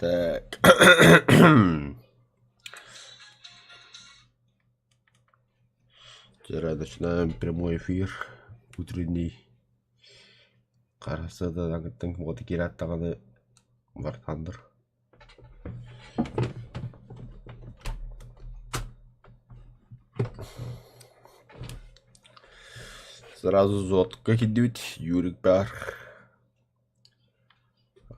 Так. Вчера начинаем прямой эфир утренний. Қарасада таңертең вот келе аттағаны бартандыр. Сразу зотка кидают, Юрик бар.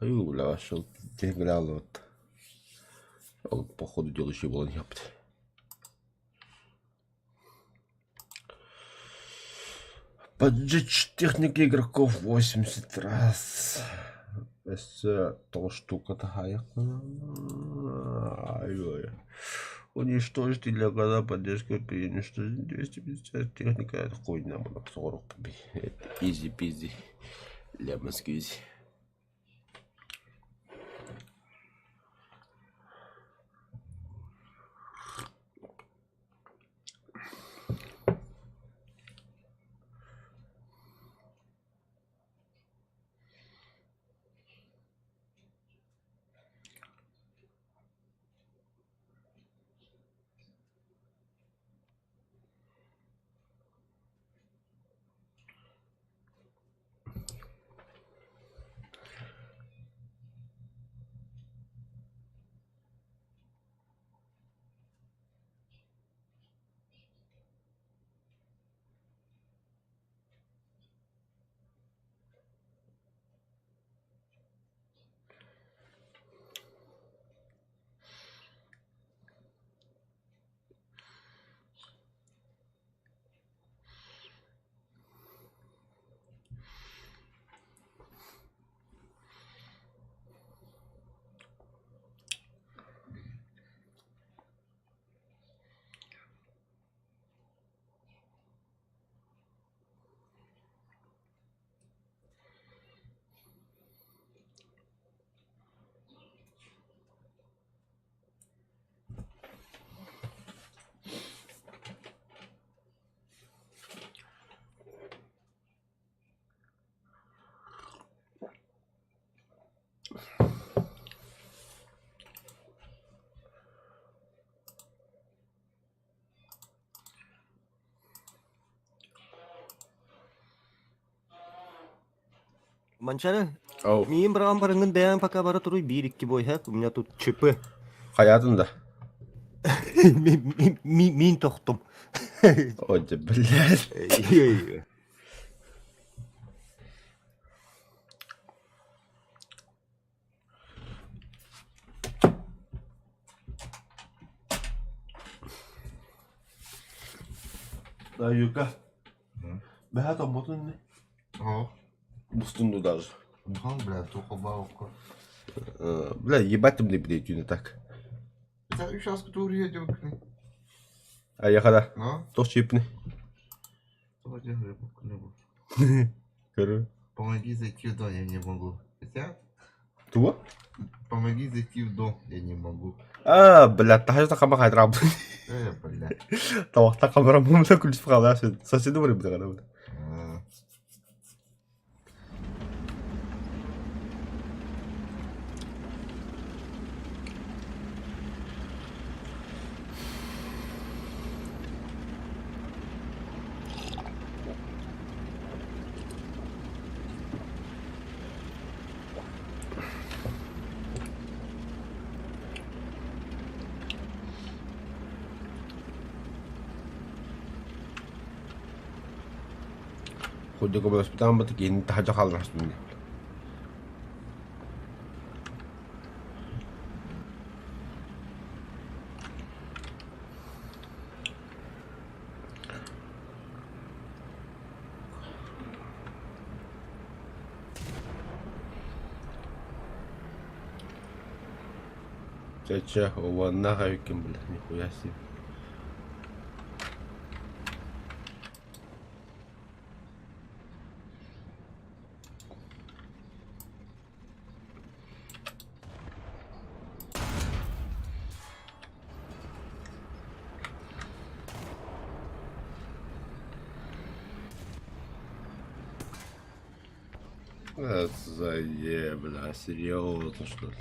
Аю, бля, вошел, те грал вот. Он, походу, делающий был не опыт. Поджечь техники игроков 80 раз. Это то штука-то ай-ой. Уничтожить для года поддержка при уничтожении 250 техника. Это хуйня была. 40 побей. Это изи-пизи. Лемон-сквизи. Манчары, Ау, миим баран барыңын дәян пока бара туруй бир икки бойха, у меня тут чипы. хаятында. Мин тохтум. Ой, да, блядь. Да, Юка. Бля, там вот он. Ага. Бустунду даже. Ага, бля, только балка. Бля, ебать ты мне, блядь, не так. Сейчас кто едем к ней. А я когда? А? То чипный. Давайте рыбу клюву. Короче. Помоги зайти в дом, я не могу. Хотя? Туа? Помоги зайти в дом, я не могу. Бля, тахажда камера хайдрам. Бля. Тавақта камера мумда күлісіп қалды. Соседі бар еді ғана. А. Kode ko balas pitang batik ini tahaja kalras mini. Чача, wana kayo kimbulah ni Kuya Sim. Заебля, серьезно что ли?